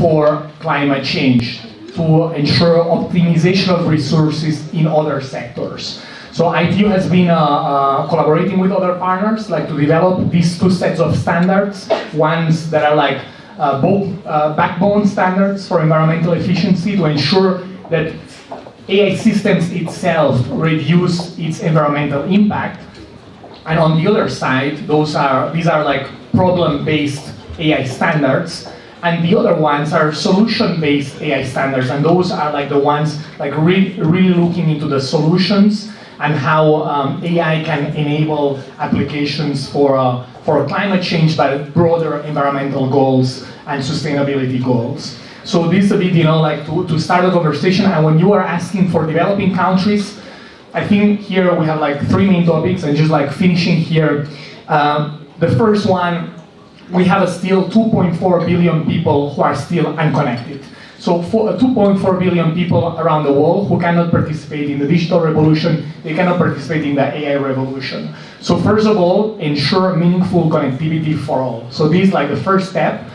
for climate change, to ensure optimization of resources in other sectors. So ITU has been collaborating with other partners, like to develop these two sets of standards, ones that are like both backbone standards for environmental efficiency to ensure that AI systems itself reduce its environmental impact. And on the other side, these are like problem-based AI standards, and the other ones are solution-based AI standards, and those are like the ones like really looking into the solutions and how AI can enable applications for climate change, but broader environmental goals and sustainability goals. So this is a bit, like to start a conversation, and when you are asking for developing countries, I think here we have like three main topics, and just like finishing here. The first one, we have still 2.4 billion people who are still unconnected. So for 2.4 billion people around the world who cannot participate in the digital revolution, they cannot participate in the AI revolution. So first of all, ensure meaningful connectivity for all. So this is like the first step.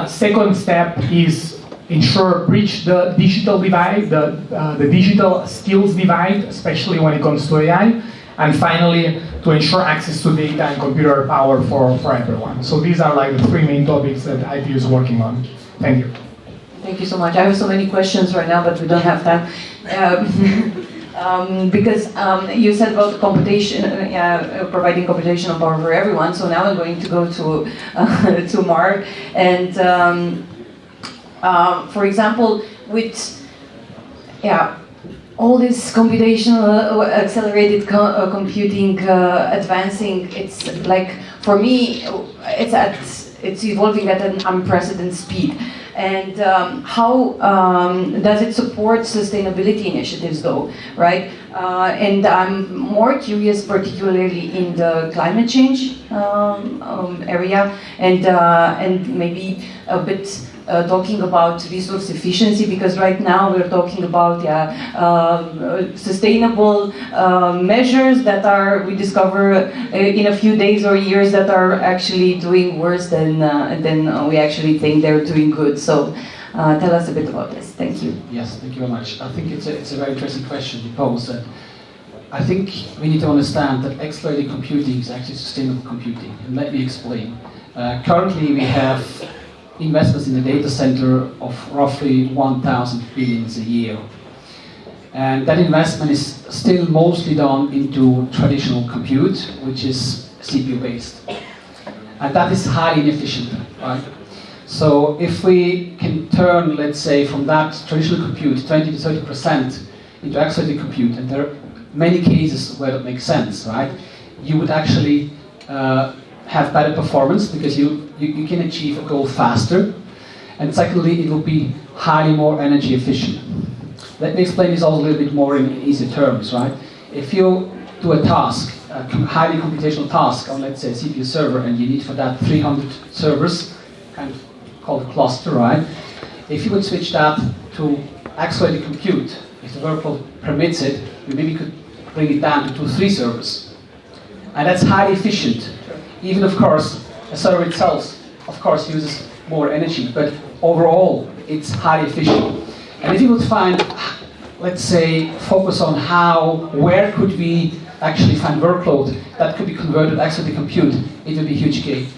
Second step is bridge the digital divide, the digital skills divide, especially when it comes to AI. And finally, to ensure access to data and computer power for everyone. So these are like the three main topics that ITU is working on. Thank you. Thank you so much. I have so many questions right now, but we don't have time. Because you said about computation, providing computational power for everyone. So now I'm going to go to Marc. And for example, with all this computational accelerated computing advancing, it's like, for me, it's evolving at an unprecedented speed. And how does it support sustainability initiatives, though, right? And I'm more curious, particularly in the climate change area, and maybe a bit talking about resource efficiency, because right now we're talking about sustainable measures that we discover in a few days or years that are actually doing worse than we actually think they're doing good. So tell us a bit about this. Thank you. Yes, thank you very much. I think it's a very interesting question you pose. I think we need to understand that accelerated computing is actually sustainable computing, and let me explain. Currently we have investments in the data center of roughly 1,000 billions a year. And that investment is still mostly done into traditional compute, which is CPU based. And that is highly inefficient, right? So if we can turn, let's say, from that traditional compute 20 to 30% into accelerated compute, and there are many cases where that makes sense, right? You would actually have better performance because you can achieve a goal faster, and secondly, it will be highly more energy efficient. Let me explain this also a little bit more in easy terms, right? If you do a task, a highly computational task on, let's say, a CPU server, and you need for that 300 servers, kind of called a cluster, right? If you would switch that to accelerated compute, if the workload permits it, you maybe could bring it down to 2-3 servers. And that's highly efficient. Even, of course, a server itself, of course, uses more energy, but overall, it's highly efficient. And if you would find, let's say, focus on where could we actually find workload that could be converted to accelerated compute, it would be a huge gain.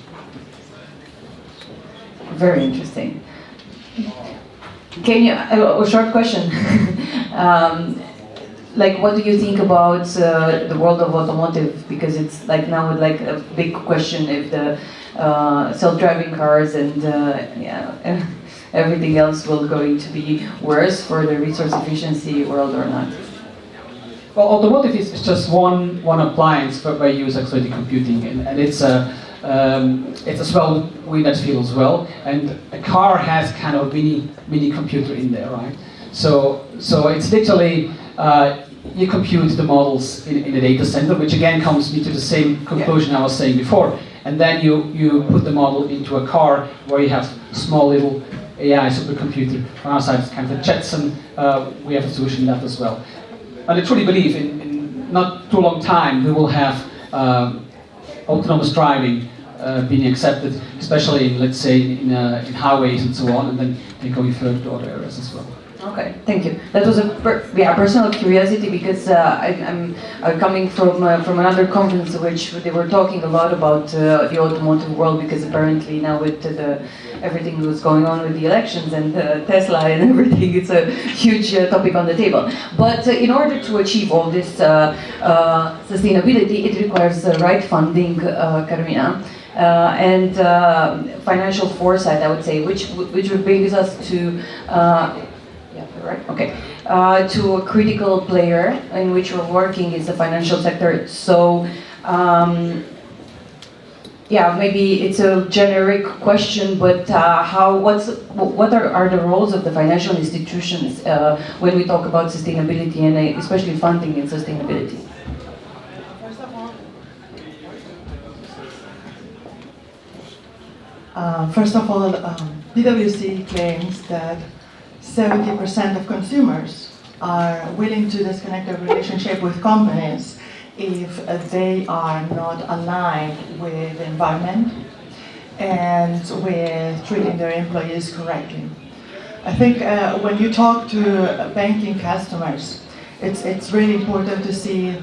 Very interesting. Can you, a short question. Like, what do you think about the world of automotive? Because it's like now like a big question if the self-driving cars and everything else will going to be worse for the resource efficiency world or not. Well, automotive is just one appliance where you use accelerated computing, and it's as well in that field as well. And a car has kind of mini computer in there, right? So it's literally you compute the models in the data center, which again comes me to the same conclusion I was saying before. And then you put the model into a car where you have small little AI supercomputer. On our side, it's kind of a Jetson. We have a solution in that as well. And I truly believe in not too long time we will have autonomous driving being accepted, especially in, let's say, in highways and so on, and then they're going further to other areas as well. Okay, thank you. That was a personal curiosity because I'm coming from another conference which they were talking a lot about the automotive world, because apparently now with everything that's going on with the elections and Tesla and everything, it's a huge topic on the table. But in order to achieve all this sustainability, it requires the right funding, Carmina. And financial foresight, I would say, which brings us to right? Okay. To a critical player in which we're working is the financial sector. So, yeah, maybe it's a generic question, but what are the roles of the financial institutions when we talk about sustainability and especially funding in sustainability? First of all, PwC claims that 70% of consumers are willing to disconnect their relationship with companies if they are not aligned with the environment and with treating their employees correctly. I think when you talk to banking customers, it's really important to see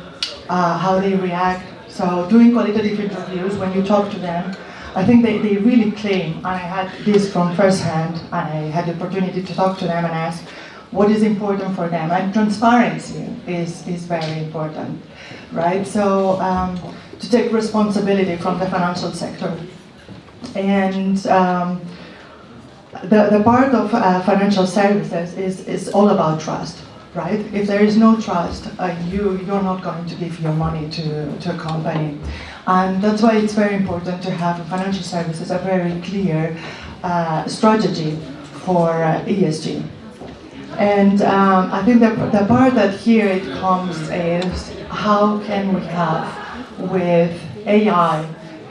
how they react. So doing qualitative interviews, when you talk to them, I think they really claim, and I had this from first hand, and I had the opportunity to talk to them and ask what is important for them. And transparency is very important, right? So to take responsibility from the financial sector. And the part of financial services is all about trust, right? If there is no trust, you're not going to give your money to a company. And that's why it's very important to have in financial services a very clear strategy for ESG. And I think the part that here it comes is how can we have with AI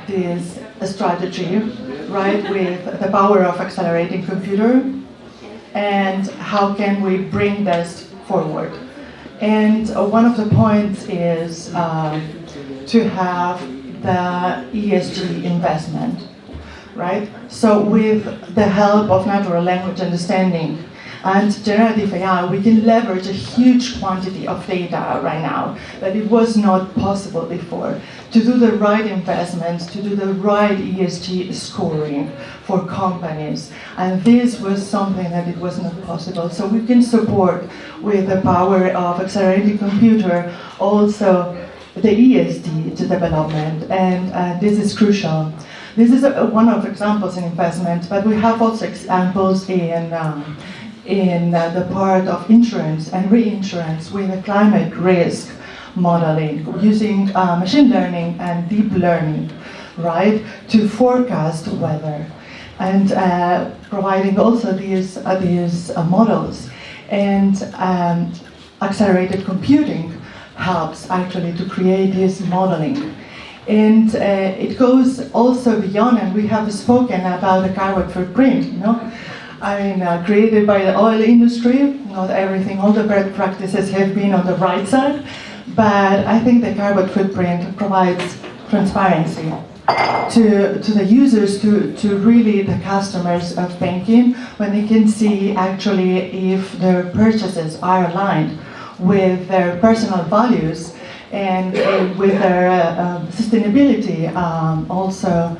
this strategy, right, with the power of accelerating computer, and how can we bring this forward. And one of the points is to have the ESG investment, right? So with the help of natural language understanding and generative AI, we can leverage a huge quantity of data right now that it was not possible before to do the right investments, to do the right ESG scoring for companies. And this was something that it was not possible. So we can support with the power of accelerated computer also the ESG development, and this is crucial. This is one of examples in investment, but we have also examples in the part of insurance and reinsurance with the climate risk modeling, using machine learning and deep learning, right, to forecast weather, and providing also these models. And accelerated computing helps actually to create this modeling. And it goes also beyond, and we have spoken about the carbon footprint, you know? I mean, created by the oil industry, not everything, all the bad practices have been on the right side, but I think the carbon footprint provides transparency to the users, to really the customers of banking, when they can see actually if their purchases are aligned with their personal values and with their sustainability also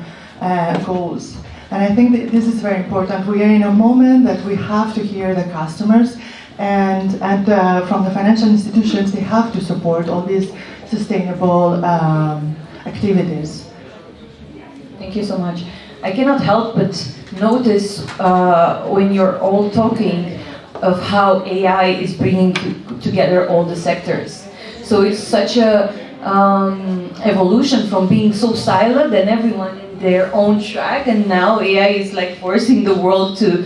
goals. And I think that this is very important. We are in a moment that we have to hear the customers, and from the financial institutions, they have to support all these sustainable activities. Thank you so much. I cannot help but notice when you're all talking of how AI is bringing together all the sectors. So it's such a evolution from being so siloed and everyone in their own track, and now AI is like forcing the world to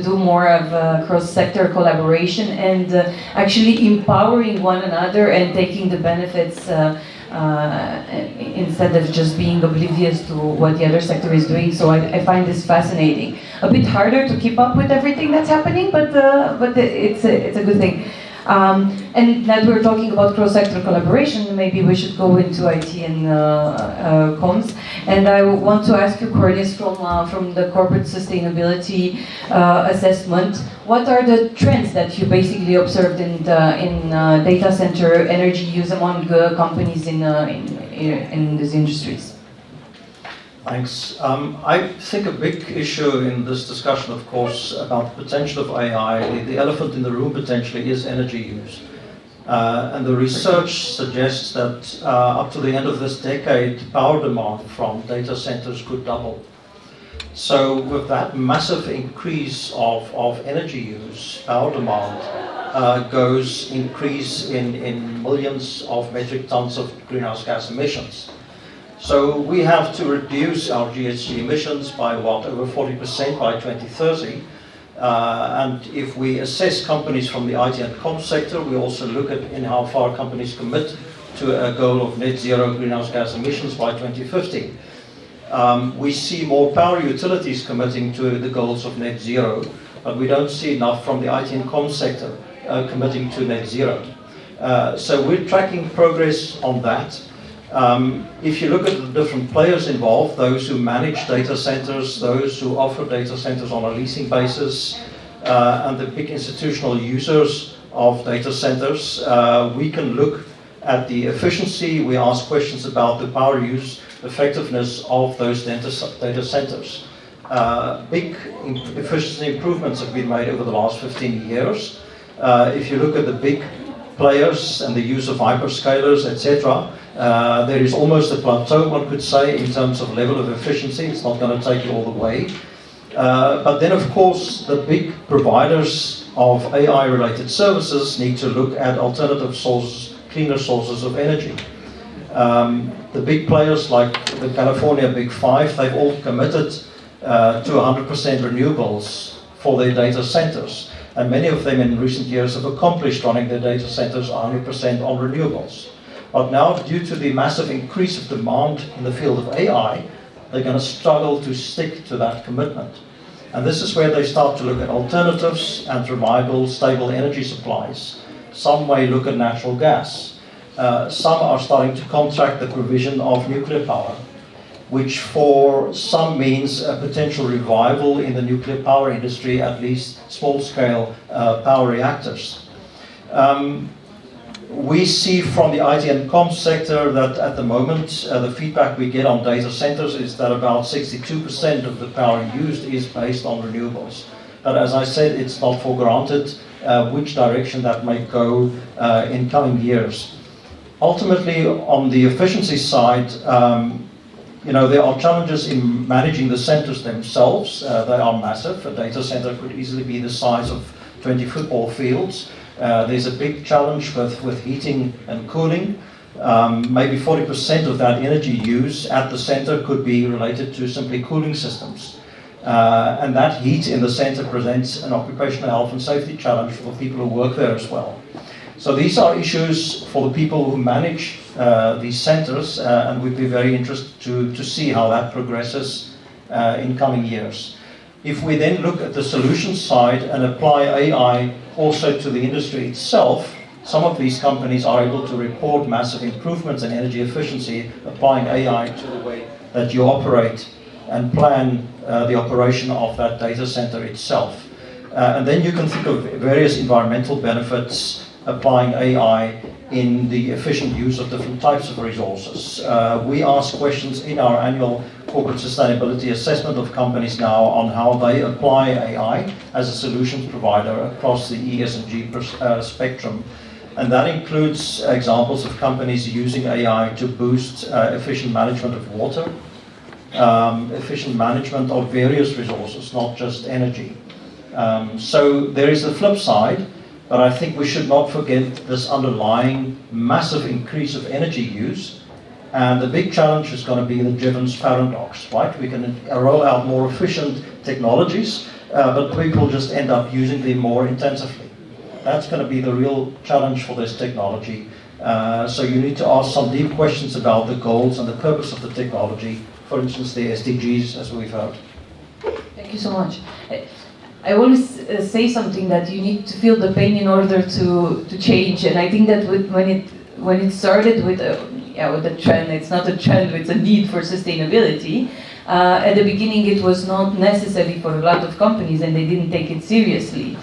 do more of cross-sector collaboration and actually empowering one another and taking the benefits instead of just being oblivious to what the other sector is doing. So I find this fascinating. A bit harder to keep up with everything that's happening, but it's a good thing. And that we're talking about cross-sector collaboration, maybe we should go into IT and comms. And I want to ask you, Cornis, from the corporate sustainability assessment, what are the trends that you basically observed in data center energy use among companies in these industries? Thanks. I think a big issue in this discussion, of course, about the potential of AI, the elephant in the room potentially is energy use. And the research suggests that up to the end of this decade, power demand from data centers could double. So with that massive increase of energy use, power demand increase in millions of metric tons of greenhouse gas emissions. So we have to reduce our GHG emissions by over 40% by 2030. And if we assess companies from the IT and comms sector, we also look at how far companies commit to a goal of net zero greenhouse gas emissions by 2050. We see more power utilities committing to the goals of net zero, but we don't see enough from the IT and comms sector committing to net zero. So we're tracking progress on that. If you look at the different players involved, those who manage data centers, those who offer data centers on a leasing basis, and the big institutional users of data centers, we can look at the efficiency. We ask questions about the power use effectiveness of those data centers. Big efficiency improvements have been made over the last 15 years. If you look at the big players and the use of hyperscalers, etc., there is almost a plateau, one could say, in terms of level of efficiency. It's not going to take you all the way. But then, of course, the big providers of AI-related services need to look at alternative sources, cleaner sources of energy. The big players like the California Big Five, they've all committed to 100% renewables for their data centers. And many of them in recent years have accomplished running their data centers 100% on renewables. But now, due to the massive increase of demand in the field of AI, they're going to struggle to stick to that commitment. And this is where they start to look at alternatives and reliable, stable energy supplies. Some may look at natural gas. Some are starting to contract the provision of nuclear power, which for some means a potential revival in the nuclear power industry, at least small-scale power reactors. We see from the IT and comms sector that at the moment the feedback we get on data centers is that about 62% of the power used is based on renewables. But as I said, it's not for granted which direction that may go in coming years. Ultimately, on the efficiency side, there are challenges in managing the centers themselves. They are massive. A data center could easily be the size of 20 football fields. There's a big challenge with heating and cooling. Maybe 40% of that energy use at the center could be related to simply cooling systems. And that heat in the center presents an occupational health and safety challenge for the people who work there as well. So these are issues for the people who manage these centers, and we'd be very interested to see how that progresses in coming years. If we then look at the solution side and apply AI also to the industry itself, some of these companies are able to report massive improvements in energy efficiency applying AI to the way that you operate and plan the operation of that data center itself. And then you can think of various environmental benefits applying AI in the efficient use of different types of resources. We ask questions in our annual corporate sustainability assessment of companies now on how they apply AI as a solutions provider across the ESG spectrum. And that includes examples of companies using AI to boost efficient management of water, efficient management of various resources, not just energy. So there is the flip side, but I think we should not forget this underlying massive increase of energy use. And the big challenge is going to be the Jevons paradox, right? We can roll out more efficient technologies, but people just end up using them more intensively. That's going to be the real challenge for this technology. So you need to ask some deep questions about the goals and the purpose of the technology. For instance, the SDGs, as we've heard. Thank you so much. I always say something that you need to feel the pain in order to change, and I think that when it started with a trend, it's not a trend, it's a need for sustainability. At the beginning, it was not necessary for a lot of companies, and they didn't take it seriously.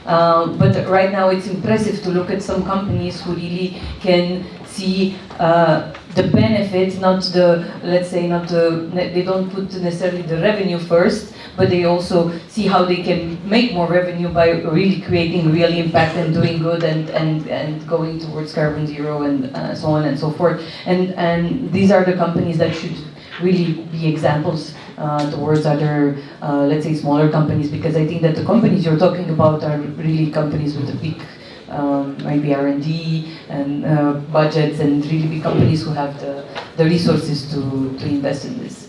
But right now, it's impressive to look at some companies who really can see the benefits, they don't put necessarily the revenue first, but they also see how they can make more revenue by really creating real impact and doing good and going towards carbon zero and so on and so forth. And these are the companies that should really be examples towards other, let's say, smaller companies, because I think that the companies you're talking about are really companies with a big maybe R&D and budgets, and really big companies who have the resources to invest in this.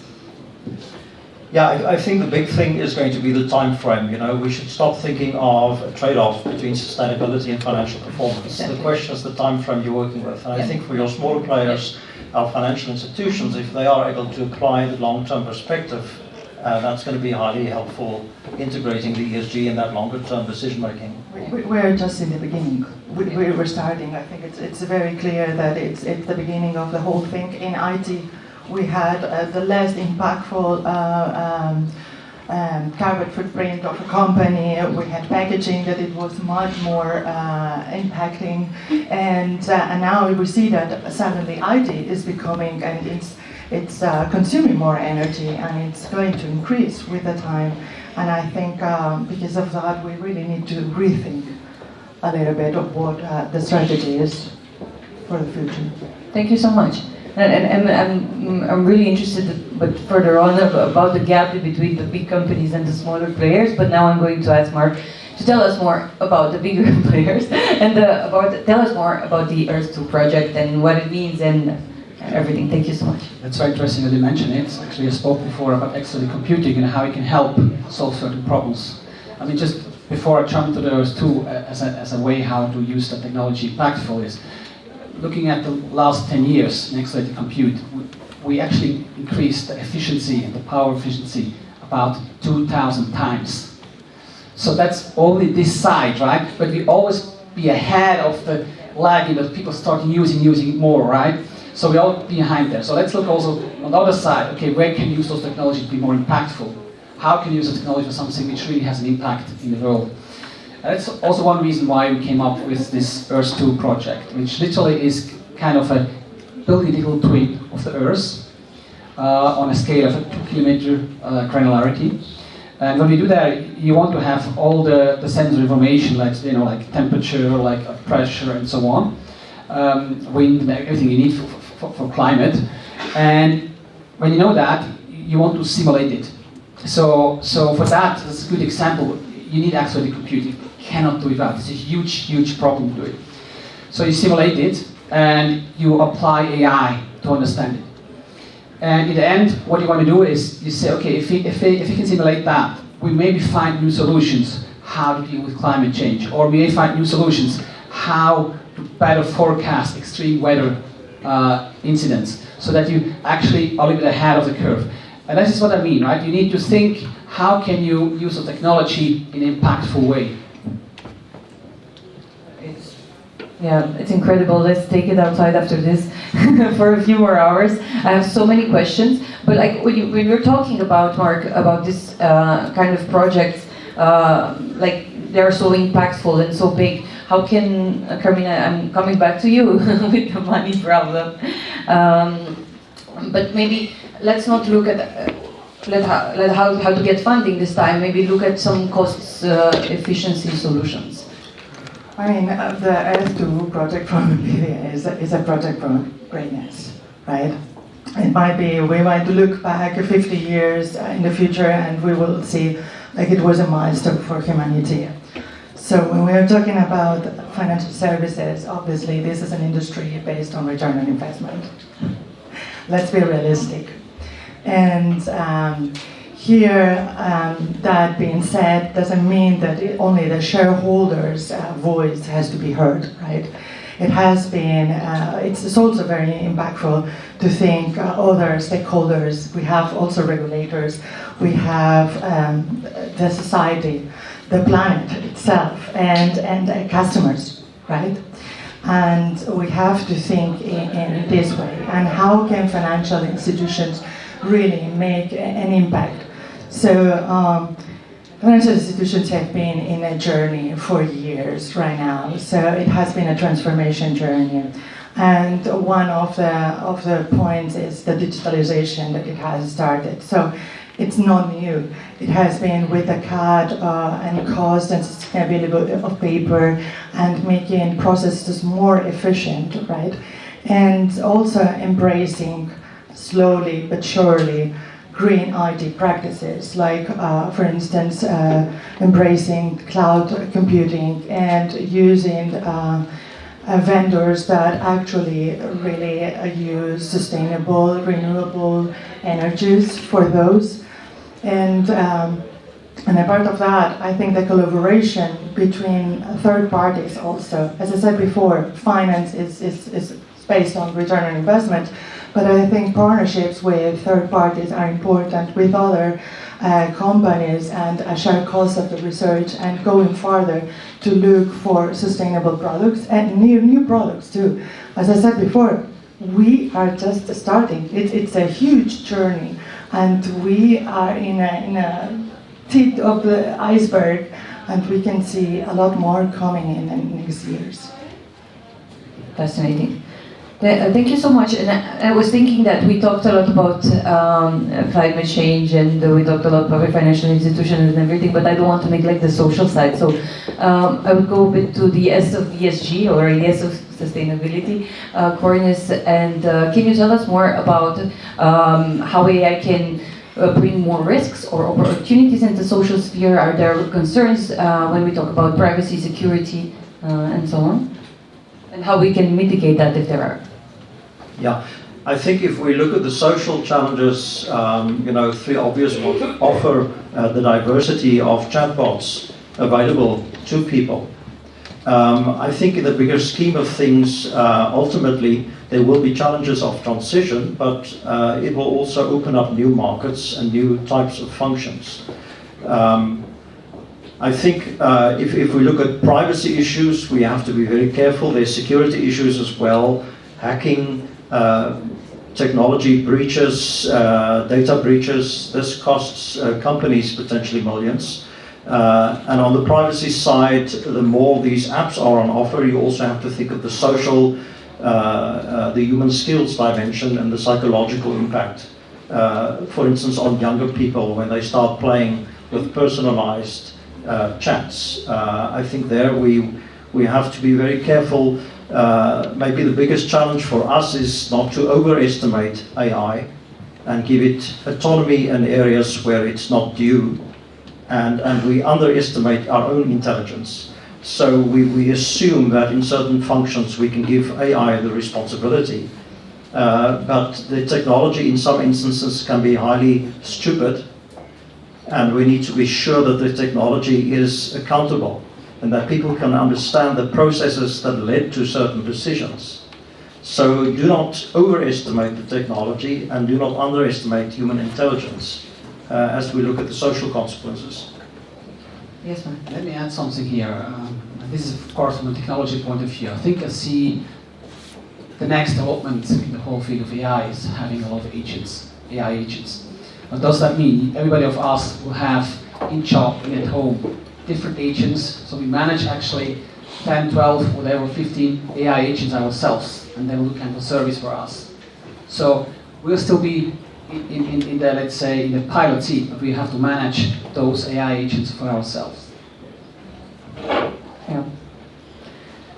Yeah, I think the big thing is going to be the time frame. You know, we should stop thinking of a trade-off between sustainability and financial performance. Exactly. The question is the time frame you're working with. And I think for your smaller players, our financial institutions, if they are able to apply the long-term perspective, that's going to be highly helpful integrating the ESG in that longer-term decision-making. We're just in the beginning. We're starting. I think it's very clear that it's the beginning of the whole thing. In IT, we had the less impactful carbon footprint of a company. We had packaging that it was much more impacting, and now we see that suddenly IT is becoming, and it's consuming more energy, and it's going to increase with the time. And I think because of that, we really need to rethink a little bit of what the strategy is for the future. Thank you so much. And I'm really interested, but further on, about the gap between the big companies and the smaller players. But now I'm going to ask Marc to tell us more about the bigger players and tell us more about the Earth 2 project and what it means and everything. Thank you so much. That's very interesting that you mention it. Actually, I spoke before about accelerated computing and how it can help solve certain problems. I mean, just before I jump to the Earth 2 as a way how to use the technology impactful is, looking at the last 10 years in accelerated compute, we actually increased the efficiency and the power efficiency about 2,000 times. So that's only this side, right? But we always be ahead of the lagging that people start using it more, right? So we're all behind there. So let's look also on the other side. Okay, where can you use those technologies to be more impactful? How can you use the technology for something which really has an impact in the world? That's also one reason why we came up with this Earth 2 project, which literally is kind of a building a digital twin of the Earth on a scale of a 2-kilometer granularity. And when we do that, you want to have all the sensor information, like temperature, like pressure, and so on, wind, everything you need for climate. And when you know that, you want to simulate it. So for that's a good example. You need accelerated computing. Cannot do without. It's a huge problem to do it. So you simulate it and you apply AI to understand it. And in the end, what you want to do is you say, okay, if we can simulate that, we maybe find new solutions how to deal with climate change, or we may find new solutions how to better forecast extreme weather incidents, so that you actually are a little bit ahead of the curve. And this is what I mean, right? You need to think, how can you use the technology in an impactful way? It's incredible. Let's take it outside after this for a few more hours. I have so many questions, but like when you're talking about, Marc, about this kind of projects, like they're so impactful and so big, how can, Carmina, I'm coming back to you with the money problem, but maybe let's not look at how to get funding this time, maybe look at some cost efficiency solutions. I mean, the Earth 2 project from Nvidia is a project for greatness, right? It might be, we might look back 50 years in the future and we will see like it was a milestone for humanity. So when we are talking about financial services, obviously this is an industry based on return on investment. Let's be realistic. And here, that being said, doesn't mean that only the shareholders' voice has to be heard, right? It has been, it's also very impactful to think other stakeholders. We have also regulators. We have the society the planet itself and customers, right? And we have to think in this way. And how can financial institutions really make an impact? So financial institutions have been in a journey for years right now. So it has been a transformation journey. And one of the points is the digitalization that it has started. So it's not new. It has been with the cut and cost and sustainability of paper and making processes more efficient, right? And also embracing slowly but surely green IT practices, like for instance, embracing cloud computing and using vendors that actually really use sustainable, renewable energies for those. And a part of that, I think the collaboration between third parties also. As I said before, finance is based on return on investment, but I think partnerships with third parties are important with other companies and a shared cost of the research and going further to look for sustainable products and new products too. As I said before, we are just starting. It's a huge journey, and we are in a tip of the iceberg, and we can see a lot more coming in the next years. Fascinating. Thank you so much. And I was thinking that we talked a lot about climate change, and we talked a lot about financial institutions and everything, but I don't want to neglect the social side. So I would go a bit to the S of ESG, or S of sustainability. Cornis, and can you tell us more about how AI can bring more risks or opportunities in the social sphere? Are there concerns when we talk about privacy, security, and so on? And how we can mitigate that if there are? Yeah, I think if we look at the social challenges, three obvious ones offer the diversity of chatbots available to people. I think in the bigger scheme of things, ultimately, there will be challenges of transition, but it will also open up new markets and new types of functions. I think if we look at privacy issues, we have to be very careful. There's security issues as well, hacking, technology breaches, data breaches. This costs companies potentially millions. And on the privacy side, the more these apps are on offer, you also have to think of the social, the human skills dimension and the psychological impact. For instance, on younger people when they start playing with personalized chats. I think there we have to be very careful. Maybe the biggest challenge for us is not to overestimate AI and give it autonomy in areas where it's not due, and we underestimate our own intelligence. So we assume that in certain functions we can give AI the responsibility, but the technology in some instances can be highly stupid, and we need to be sure that the technology is accountable and that people can understand the processes that led to certain decisions. So do not overestimate the technology and do not underestimate human intelligence as we look at the social consequences. Yes, Marc. Let me add something here. This is, of course, from a technology point of view. I think I see the next development in the whole field of AI is having a lot of agents, AI agents. What does that mean? Everybody of us will have in job and at home different agents. So we manage actually 10, 12, whatever, 15 AI agents ourselves, and they will do kind of service for us. So we'll still be in the, let's say, in the pilot seat, but we have to manage those AI agents for ourselves. Yeah.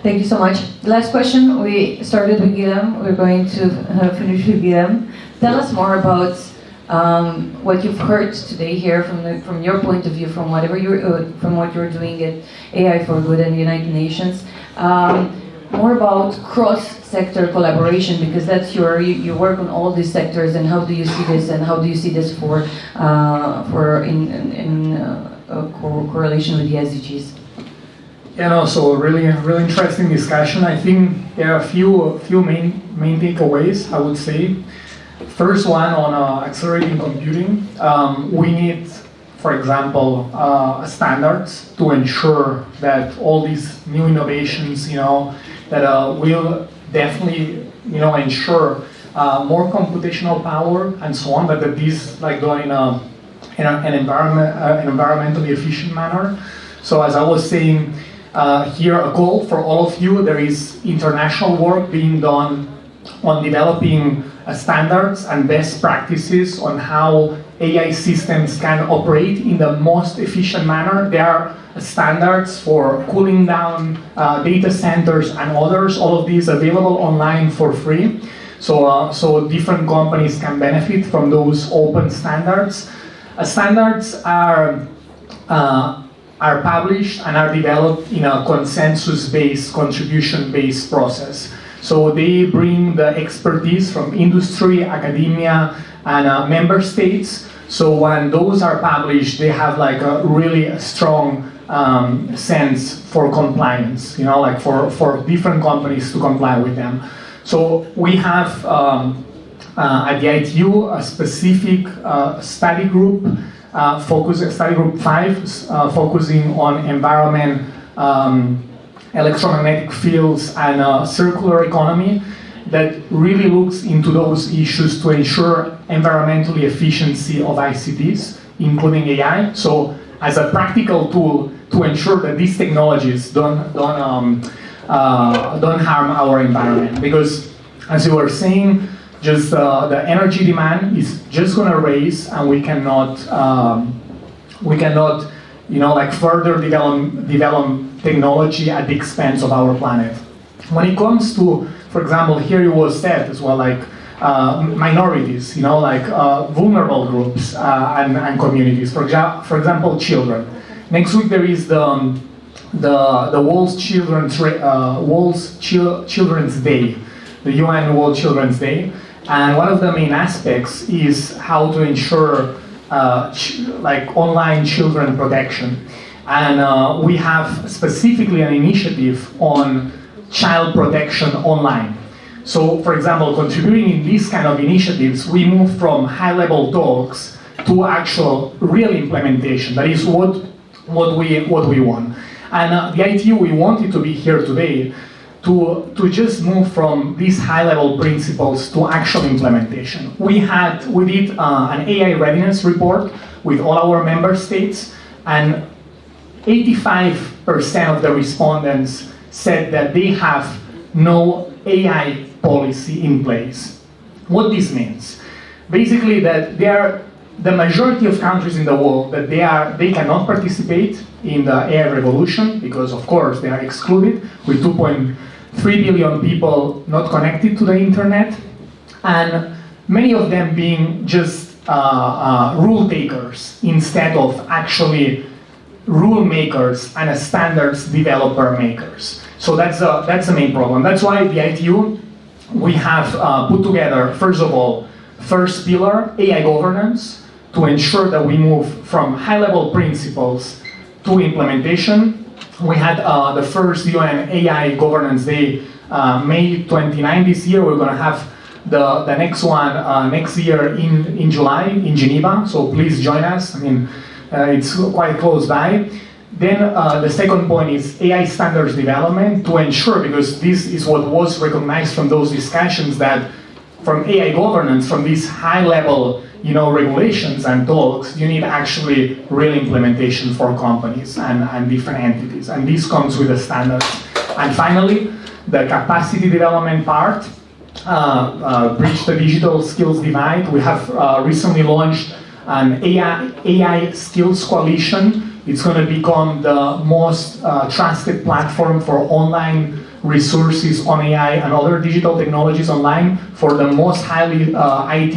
Thank you so much. The last question, we started with Guillem. We're going to finish with Guillem. Tell us more about what you've heard today here from your point of view, from whatever from what you're doing at AI for Good and the United Nations. More about cross-sector collaboration, because that's you work on all these sectors, and how do you see this, and how do you see this for correlation with the SDGs? Yeah, no, so really interesting discussion. I think there are a few main takeaways, I would say. First one on accelerating computing. We need for example, standards to ensure that all these new innovations, that will definitely, ensure more computational power and so on, but that these done in an environmentally efficient manner. So as I was saying, here a goal for all of you, there is international work being done on developing standards and best practices on how AI systems can operate in the most efficient manner. There are standards for cooling down data centers and others, all of these available online for free. So different companies can benefit from those open standards. Standards are published and are developed in a consensus-based, contribution-based process. So they bring the expertise from industry, academia, and member states. So when those are published, they have a really strong sense for compliance, for different companies to comply with them. So we have at the ITU a specific study group, study group 5, focusing on environment, electromagnetic fields, and circular economy, that really looks into those issues to ensure environmental efficiency of ICTs, including AI. So as a practical tool to ensure that these technologies don't harm our environment. Because as you were saying, just the energy demand is just going to raise, and we cannot further develop technology at the expense of our planet. When it comes to, for example, here it was said as well, minorities, vulnerable groups and communities. For example, children. Next week there is the World Children's Day, the UN World Children's Day, and one of the main aspects is how to ensure online children protection. And we have specifically an initiative on child protection online. So, for example, contributing in these kind of initiatives, we move from high-level talks to actual real implementation. That is what we want. And the ITU, we wanted to be here today to just move from these high-level principles to actual implementation. We did an AI readiness report with all our member states, and 85% of the respondents said that they have no AI policy in place. What this means? Basically that the majority of countries in the world that they cannot participate in the AI revolution because of course they are excluded, with 2.3 billion people not connected to the internet, and many of them being just rule takers instead of actually rule makers and standards developer makers. So that's the main problem. That's why the ITU, we have put together, first of all, first pillar, AI governance, to ensure that we move from high-level principles to implementation. We had the first UN AI Governance Day, May 29 this year. We're going to have the next one next year in July in Geneva, so please join us. I mean, it's quite close by. Then the second point is AI standards development to ensure, because this is what was recognized from those discussions, that from AI governance, from these high-level regulations and talks, you need actually real implementation for companies and different entities, and this comes with the standards. And finally, the capacity development part, bridge the digital skills divide. We have recently launched an AI Skills Coalition. It's going to become the most trusted platform for online resources on AI and other digital technologies online for the most highly IT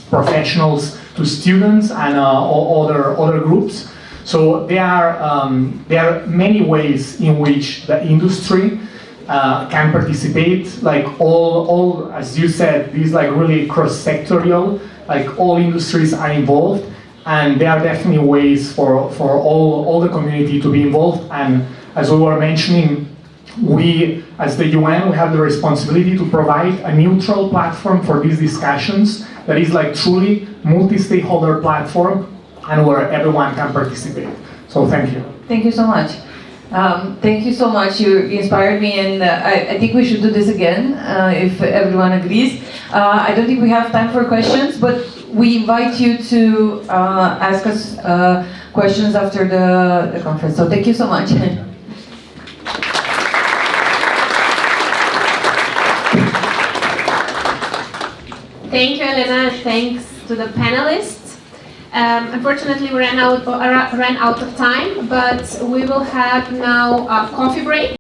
professionals to students and other groups. So there are many ways in which the industry can participate. All as you said, these really cross-sectorial. All industries are involved, and there are definitely ways for all the community to be involved. And as we were mentioning, we, as the UN, we have the responsibility to provide a neutral platform for these discussions that is truly multi-stakeholder platform and where everyone can participate. So thank you. Thank you so much. Thank you so much. You inspired me, and I think we should do this again if everyone agrees. I don't think we have time for questions, but we invite you to ask us questions after the conference. So thank you so much. Thank you, Elena. Thanks to the panelists. Unfortunately, we ran out of time, but we will have now a coffee break.